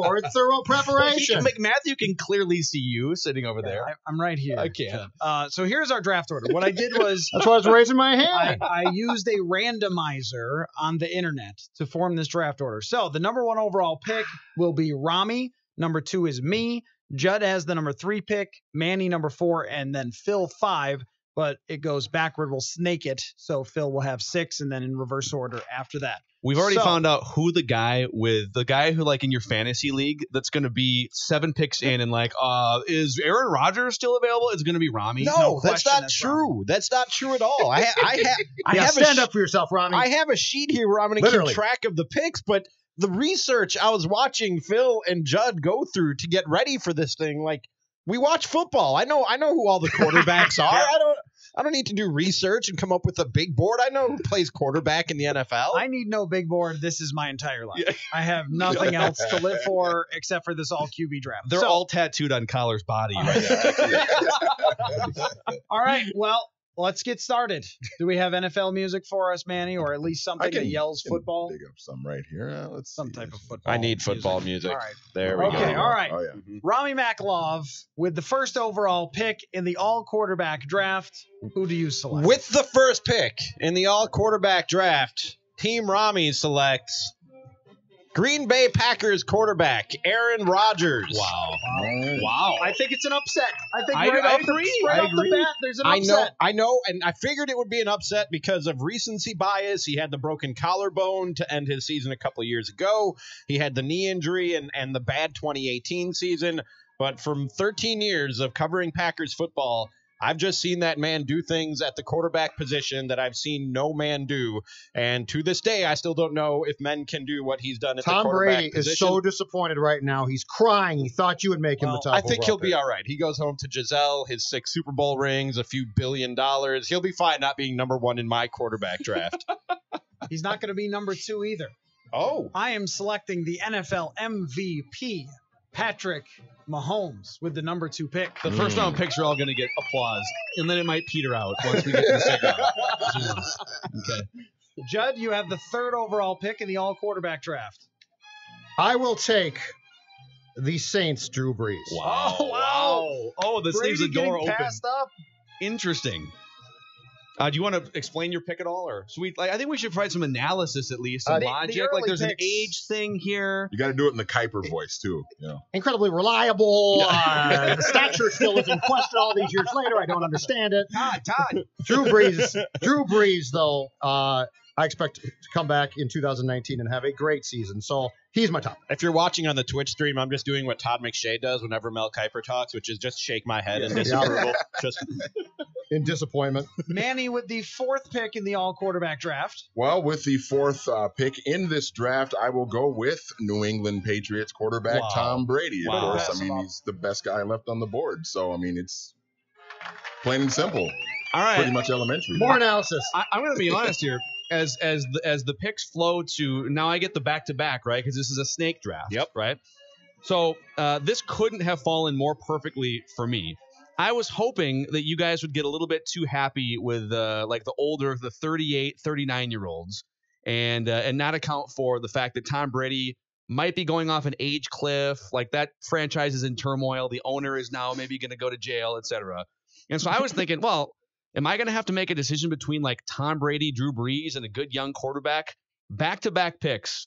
for. It's thorough preparation. Matthew can clearly see you sitting over there. I'm right here. I can't. So here's our draft order. What I did was That's why I was raising my hand. I used a randomizer on the internet to form this draft order. So the number 1 overall pick will be Rami. Number 2 is me. Judd has the number 3 pick. Manny number 4, and then Phil 5. But it goes backward. We'll snake it. So Phil will have 6, and then in reverse order after that. We've already found out who the guy who like in your fantasy league that's going to be 7 picks in and like, is Aaron Rodgers still available? It's going to be Rami. No, that's not true. That's not true at all. I have stand up for yourself, Rami. I have a sheet here where I'm going to keep track of the picks, but the research I was watching Phil and Judd go through to get ready for this thing, like, we watch football. I know who all the quarterbacks are. I don't need to do research and come up with a big board. I know who plays quarterback in the NFL. I need no big board. This is my entire life. Yeah. I have nothing else to live for except for this all QB draft. They're all tattooed on Collar's body right now. All right. Well, let's get started. Do we have NFL music for us, Manny, or at least something that yells football? Dig up some right here. Let's some type of football. I need football music. All right. There we go. Okay. All right. Oh, yeah. Rami Makalov with the first overall pick in the all quarterback draft. Who do you select? With the first pick in the all quarterback draft, Team Rami selects Green Bay Packers quarterback Aaron Rodgers. Wow. I think it's an upset. I think I agree. Off the bat, there's an upset. I know, and I figured it would be an upset because of recency bias. He had the broken collarbone to end his season a couple of years ago. He had the knee injury and the bad 2018 season. But from 13 years of covering Packers football, I've just seen that man do things at the quarterback position that I've seen no man do. And to this day, I still don't know if men can do what he's done at the quarterback position. Tom Brady is so disappointed right now. He's crying. He thought you would make him the top. I think he'll be all right. He goes home to Giselle, his 6 Super Bowl rings, a few $1 billion. He'll be fine not being number 1 in my quarterback draft. He's not going to be number 2 either. Oh. I am selecting the NFL MVP, Patrick Mahomes, with the number 2 pick. The first round picks are all going to get applause, and then it might peter out once we get to the second round. Okay. Judd, you have the 3rd overall pick in the all quarterback draft. I will take the Saints, Drew Brees. Wow. Oh, this leaves the door open. Passed up. Interesting. Do you want to explain your pick at all, or sweet? I think we should provide some analysis at least, some logic. Like there's an age thing here. You got to do it in the Kuiper voice too. Incredibly reliable. The stature still is in question all these years later. I don't understand it. Todd. Drew Brees, though, I expect to come back in 2019 and have a great season. So he's my top. If you're watching on the Twitch stream, I'm just doing what Todd McShay does whenever Mel Kiper talks, which is just shake my head in disapproval. Just in disappointment. Manny with the 4th pick in the all quarterback draft. Well, with the 4th pick in this draft, I will go with New England Patriots quarterback Tom Brady. Of course, I mean, he's the best guy left on the board. So, I mean, it's plain and simple. All right. Pretty much elementary. More analysis. I'm going to be honest here. As the picks flow to now, I get the back-to-back, right? Because this is a snake draft. Yep. Right. So this couldn't have fallen more perfectly for me. I was hoping that you guys would get a little bit too happy with like the older, the 38, 39-year-olds, and not account for the fact that Tom Brady might be going off an age cliff. Like that franchise is in turmoil. The owner is now maybe going to go to jail, etc. And so I was thinking, well, am I going to have to make a decision between like Tom Brady, Drew Brees, and a good young quarterback? Back-to-back picks.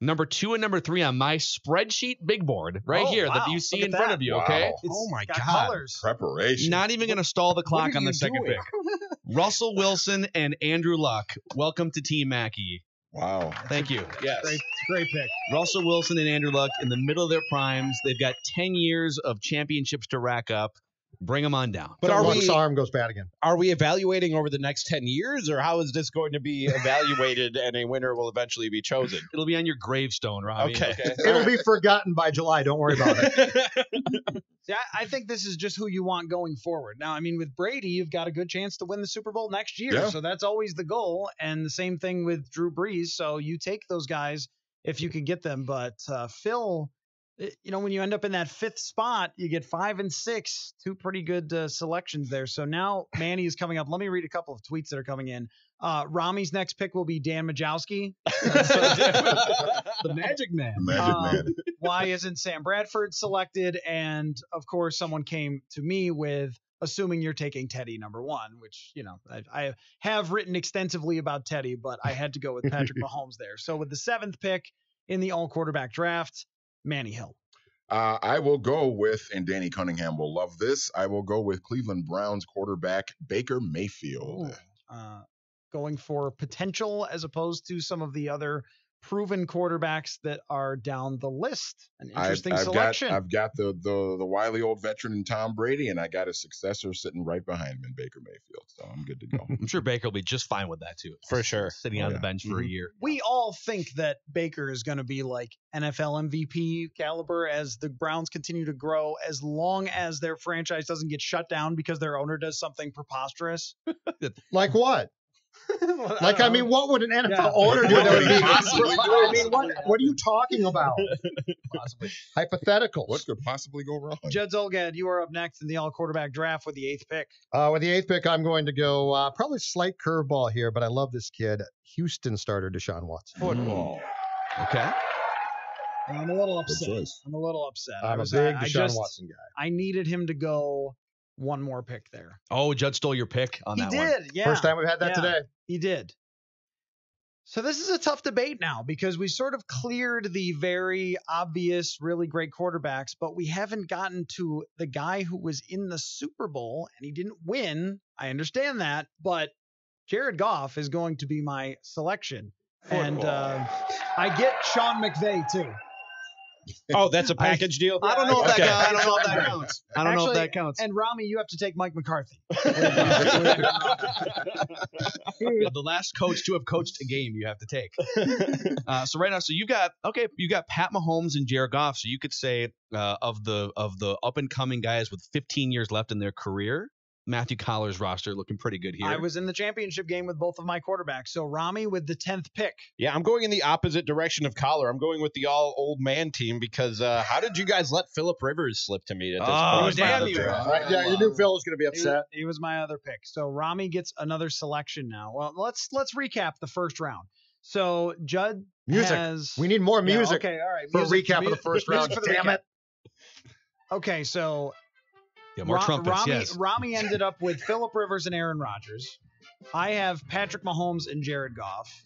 Number 2 and number 3 on my spreadsheet big board right here that you see in front of you, okay? Oh, my God. Colors. Preparation. Not even going to stall the clock on the second pick. Russell Wilson and Andrew Luck. Welcome to Team Mackey. Wow. Thank you. Yes. Great pick. Russell Wilson and Andrew Luck in the middle of their primes. They've got 10 years of championships to rack up. Bring them on down. But once arm goes bad again. Are we evaluating over the next 10 years, or how is this going to be evaluated and a winner will eventually be chosen? It'll be on your gravestone, Robbie. Okay. It'll be forgotten by July. Don't worry about it. See, I think this is just who you want going forward. Now, I mean, with Brady, you've got a good chance to win the Super Bowl next year. Yeah. So that's always the goal. And the same thing with Drew Brees. So you take those guys if you can get them. But Phil when you end up in that 5th spot, you get 5 and 6, 2 pretty good selections there. So now Manny is coming up. Let me read a couple of tweets that are coming in. Rami's next pick will be Dan Majowski. The Magic Man. The Magic Man. Why isn't Sam Bradford selected? And of course, someone came to me with, assuming you're taking Teddy number 1, which, I have written extensively about Teddy, but I had to go with Patrick Mahomes there. So with the 7th pick in the all quarterback draft, Manny Hill. I will go with, and Danny Cunningham will love this, I will go with Cleveland Browns quarterback Baker Mayfield. Going for potential as opposed to some of the other proven quarterbacks that are down the list. An interesting selection. I've got the wily old veteran in Tom Brady, and I got a successor sitting right behind him in Baker Mayfield. So I'm good to go. I'm sure Baker will be just fine with that too. For sure. Sitting on the bench for a year. We all think that Baker is going to be like NFL MVP caliber as the Browns continue to grow, as long as their franchise doesn't get shut down because their owner does something preposterous. Like what? What would an NFL owner do that would be? What are you talking about? Possibly. Hypotheticals. What could possibly go wrong? Judd Zolgad, you are up next in the all quarterback draft with the 8th pick. With the 8th pick, I'm going to go probably slight curveball here, but I love this kid. Houston starter Deshaun Watson. Football. Okay. I'm a little upset. Good choice. I'm a little upset. I'm a big Deshaun Watson guy. I needed him to go one more pick there. Oh, Judd stole your pick on that one. He did, yeah. First time we've had that today. He did. So this is a tough debate now because we sort of cleared the very obvious, really great quarterbacks, but we haven't gotten to the guy who was in the Super Bowl and he didn't win. I understand that, but Jared Goff is going to be my selection. And I get Sean McVay too. Oh, that's a package deal? I don't know if that counts. I don't know if that counts. And Rami, you have to take Mike McCarthy. The last coach to have coached a game you have to take. So right now, you got Pat Mahomes and Jared Goff. So you could say of the up and coming guys with 15 years left in their career, Matthew Collar's roster looking pretty good here. I was in the championship game with both of my quarterbacks. So Rami with the 10th pick. Yeah, I'm going in the opposite direction of Collar. I'm going with the all old man team because how did you guys let Phillip Rivers slip to me at this point? Damn you. Yeah, you knew Phil was going to be upset. He was my other pick. So Rami gets another selection now. Well, let's recap the first round. So Judd has... We need more music. Yeah, okay, all right. For a recap of the first round. Damn it. Okay, so... Yeah, more trumpets, yes. Rami ended up with Phillip Rivers and Aaron Rodgers. I have Patrick Mahomes and Jared Goff.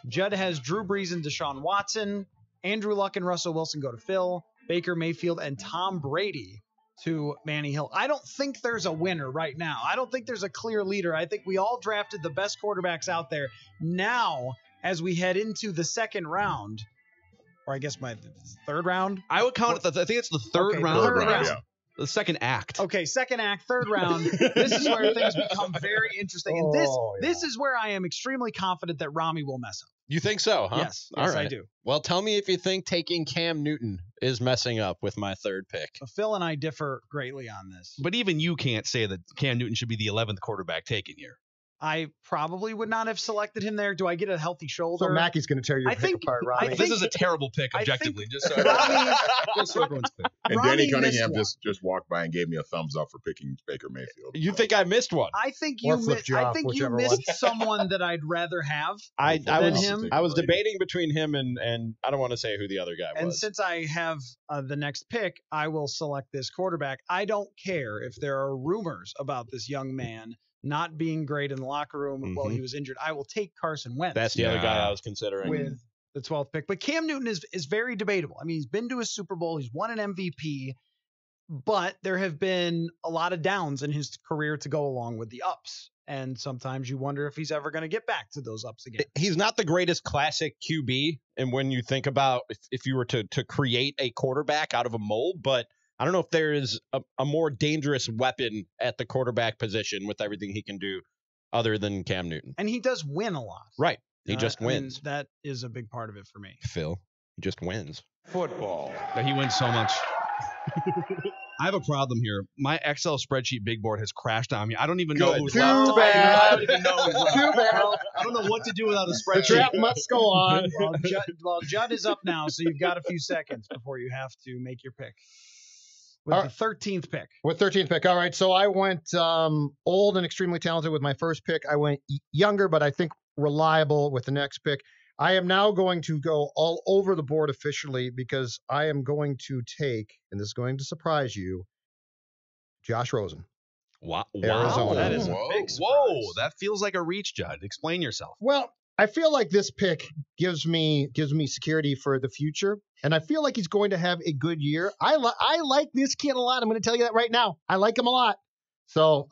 Judd has Drew Brees and Deshaun Watson. Andrew Luck and Russell Wilson go to Phil. Baker Mayfield and Tom Brady to Manny Hill. I don't think there's a winner right now. I don't think there's a clear leader. I think we all drafted the best quarterbacks out there. Now, as we head into the second round, or I guess my third round? I would count it. I think it's the third round. Third round. Yeah. The second act. Okay, second act, third round. This is where things become very interesting. And this is where I am extremely confident that Rami will mess up. You think so, huh? Yes, All right. I do. Well, tell me if you think taking Cam Newton is messing up with my third pick. So Phil and I differ greatly on this. But even you can't say that Cam Newton should be the 11th quarterback taken here. I probably would not have selected him there. Do I get a healthy shoulder? So Mackey's going to tear your pick apart, Rami. This is a terrible pick, objectively. Just so everyone's clear. And Danny Cunningham just walked by and gave me a thumbs up for picking Baker Mayfield. You think I missed one? I think you missed someone that I'd rather have than him. I was debating between him and I don't want to say who the other guy was. And since I have the next pick, I will select this quarterback. I don't care if there are rumors about this young man not being great in the locker room while he was injured. I will take Carson Wentz. That's the other guy I was considering. With the 12th pick. But Cam Newton is very debatable. I mean, he's been to a Super Bowl. He's won an MVP. But there have been a lot of downs in his career to go along with the ups. And sometimes you wonder if he's ever going to get back to those ups again. He's not the greatest classic QB. And when you think about if you were to create a quarterback out of a mold, but I don't know if there is a more dangerous weapon at the quarterback position with everything he can do other than Cam Newton. And he does win a lot. Right. He just wins. That is a big part of it for me. Phil, he just wins. Football. He wins so much. I have a problem here. My Excel spreadsheet big board has crashed on me. I don't even know who's Too left. bad. I don't even know who's left. Too bad. I don't know what to do without a The spreadsheet. draft must go on. Well, Judd is up now, so you've got a few seconds before you have to make your pick. With All the 13th pick. With 13th pick. All right. So I went old and extremely talented with my first pick. I went younger, but I think reliable with the next pick. I am now going to go all over the board officially because I am going to take, and this is going to surprise you, Josh Rosen. Wow. Arizona. That is a Whoa. big surprise. Whoa, that feels like a reach, Judd. Explain yourself. Well, I feel like this pick gives me security for the future, and I feel like he's going to have a good year. I like this kid a lot. I'm going to tell you that right now. I like him a lot. So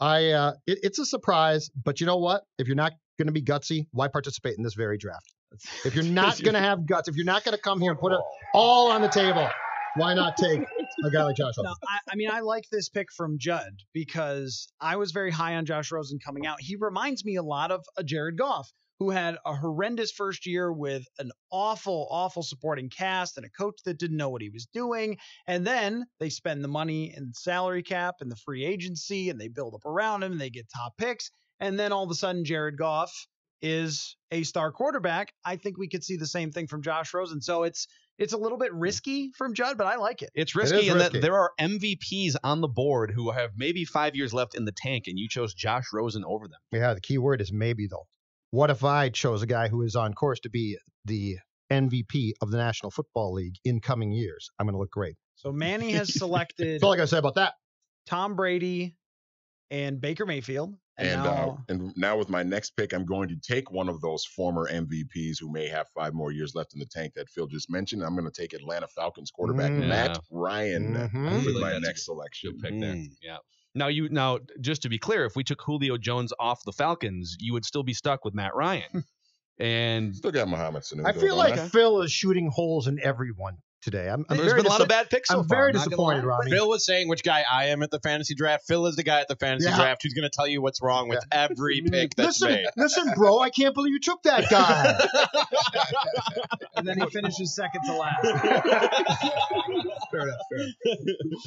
it's a surprise, but you know what? If you're not going to be gutsy, why participate in this very draft? If you're not going to have guts, if you're not going to come here and put it all on the table, why not take a guy like Josh Rosen? No, I like this pick from Judd because I was very high on Josh Rosen coming out. He reminds me a lot of a Jared Goff, who had a horrendous first year with an awful, awful supporting cast and a coach that didn't know what he was doing. And then they spend the money in salary cap and the free agency, and they build up around him and they get top picks. And then all of a sudden, Jared Goff is a star quarterback. I think we could see the same thing from Josh Rosen. So it's a little bit risky from Judd, but I like it. It's risky in risky. that there are MVPs on the board who have maybe 5 years left in the tank, and you chose Josh Rosen over them. Yeah, the key word is maybe, though. What if I chose a guy who is on course to be the MVP of the National Football League in coming years? I'm going to look great. So Manny has selected That's all I got to say about that. Tom Brady and Baker Mayfield. And now with my next pick, I'm going to take one of those former MVPs who may have 5 more years left in the tank that Phil just mentioned. I'm going to take Atlanta Falcons quarterback Matt Ryan with like my that's next selection. Good pick there. Yeah. Now, just to be clear, if we took Julio Jones off the Falcons, you would still be stuck with Matt Ryan. And Still got Mohamed Sanu. I feel though, like don't I? Phil is shooting holes in everyone today. there's been a lot of bad picks so I'm far. very not gonna disappointed, lie. Robbie. Phil was saying which guy I am at the fantasy draft. Phil is the guy at the fantasy draft who's going to tell you what's wrong with every pick that's made. Listen, bro, I can't believe you took that guy. And then he finishes second to last. Fair enough.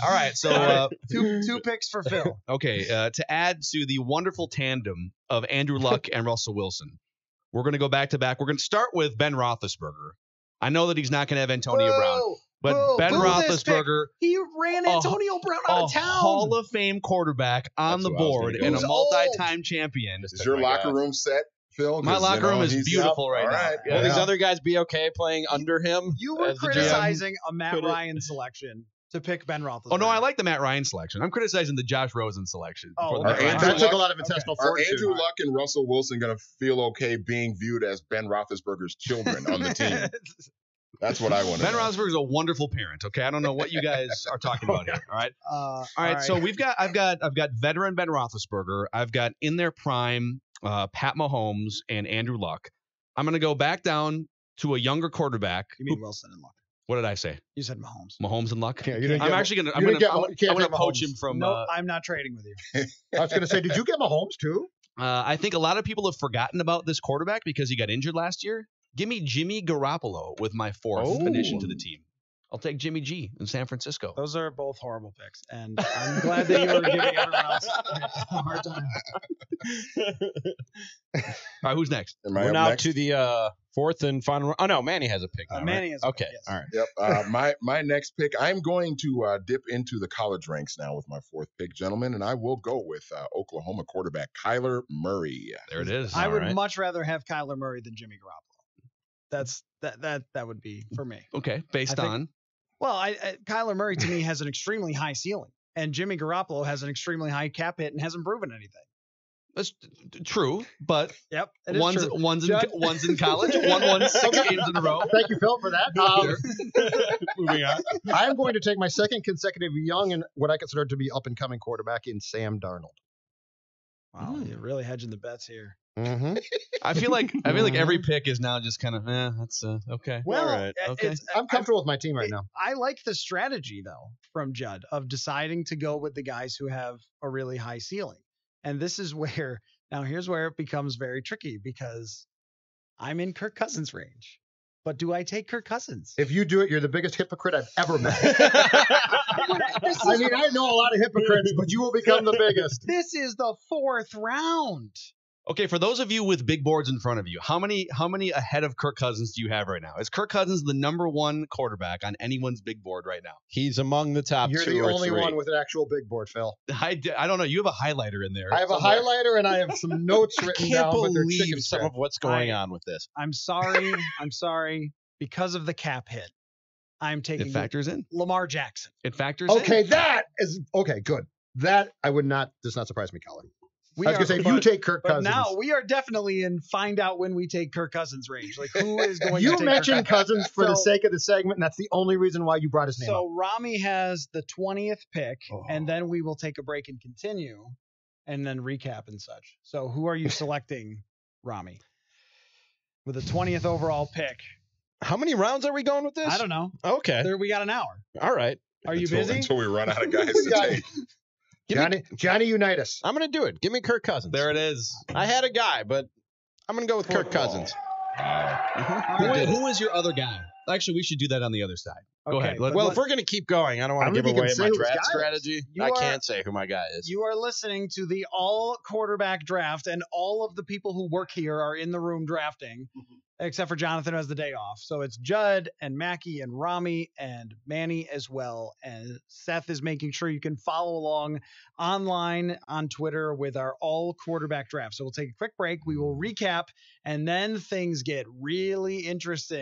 All right, so Two picks for Phil. okay, to add to the wonderful tandem of Andrew Luck and Russell Wilson, we're going to go back to back. We're going to start with Ben Roethlisberger. I know that he's not going to have Antonio Brown, but Ben Roethlisberger, He ran Antonio Brown out of town. Hall of Fame quarterback on That's the what I was board gonna and a go. multi-time champion. Is your locker room set, Phil? My 'Cause, locker room is he's- beautiful right all now. right. Yeah. Will these other guys be okay playing under him? You were as the GM? criticizing a Matt Could it- Ryan selection to pick Ben Roethlisberger. Oh, no, I like the Matt Ryan selection. I'm criticizing the Josh Rosen selection. Oh, for the okay. Matt Ryan Andrew That selection. took a lot of intestinal Are fortitude. Andrew Luck and Russell Wilson going to feel okay being viewed as Ben Roethlisberger's children on the team? That's what I want to Ben know. Roethlisberger is a wonderful parent. Okay, I don't know what you guys are talking about here. All right, All right. So I've got veteran Ben Roethlisberger. I've got in their prime Pat Mahomes and Andrew Luck. I'm going to go back down to a younger quarterback. You mean Wilson and Luck? What did I say? You said Mahomes. Mahomes and Luck. Yeah, you didn't I'm get- actually gonna you didn't get- you can't I'm gonna take poach Mahomes. him from. No, I'm not trading with you. I was going to say, did you get Mahomes too? I think a lot of people have forgotten about this quarterback because he got injured last year. Give me Jimmy Garoppolo with my fourth addition to the team. I'll take Jimmy G in San Francisco. Those are both horrible picks, and I'm glad that you were giving everyone else a hard time. All right, who's next? Am I We're up now next? to the fourth and final. Oh no, Manny has a pick. Now, Manny right? has a okay. pick, yes. All right. Yep. My next pick, I'm going to dip into the college ranks now with my fourth pick, gentlemen, and I will go with Oklahoma quarterback Kyler Murray. There it is. I All would right. much rather have Kyler Murray than Jimmy Garoppolo. That would be for me. Okay, based I think- on. Well, Kyler Murray to me has an extremely high ceiling, and Jimmy Garoppolo has an extremely high cap hit and hasn't proven anything. That's true, but Yep, it is one's true. one's in Judd? one's in college. One won 6 games in a row. Thank you, Phil, for that. Moving on. I am going to take my second consecutive young and what I consider to be up-and-coming quarterback in Sam Darnold. Wow, you're really hedging the bets here. Mm-hmm. I feel like every pick is now just kind of that's okay. Well, All right. Okay. I'm comfortable with my team right now. I like the strategy though from Judd of deciding to go with the guys who have a really high ceiling. And this is where here's where it becomes very tricky because I'm in Kirk Cousins' range. But do I take Kirk Cousins? If you do it, you're the biggest hypocrite I've ever met. I mean, I know a lot of hypocrites, but you will become the biggest. This is the 4th round. Okay, for those of you with big boards in front of you, how many ahead of Kirk Cousins do you have right now? Is Kirk Cousins the number 1 quarterback on anyone's big board right now? He's among the top You're 2 the or only 3. one with an actual big board, Phil. I don't know. You have a highlighter in there. I have somewhere. a highlighter and I have some notes I written can't down, but they're believe chicken some scratch. of what's going on with this. I'm sorry. I'm sorry. Because of the cap hit, I'm taking It factors in. Lamar Jackson. It factors in. Okay, that is okay. Good. That I would not. Does not surprise me, Kelly. We I was gonna say if you take Kirk but Cousins. now we are definitely in find out when we take Kirk Cousins range. Like who is going to you take mentioned Kirk Cousins for the So- sake of the segment, and that's the only reason why you brought his name up. So Rami has the 20th pick, Oh. and then we will take a break and continue, and then recap and such. So who are you selecting, Rami? With the 20th overall pick. How many rounds are we going with this? I don't know. Okay. There we got an hour. All right. Are you Until- busy? Until we run out of guys to take. Johnny Unitas. I'm going to do it. Give me Kirk Cousins. There it is. I had a guy, but I'm going to go with Kirk Cousins. Who is your other guy? Actually, we should do that on the other side. Go Okay, ahead. but Well, if we're going to keep going, I don't I want to don't give think you away can say my who his draft guy is. strategy. You I are- can't say who my guy is. You are listening to the all quarterback draft, and all of the people who work here are in the room drafting, except for Jonathan who has the day off. So it's Judd and Mackie and Rami and Manny as well. And Seth is making sure you can follow along online on Twitter with our all quarterback draft. So we'll take a quick break. We will recap, and then things get really interesting.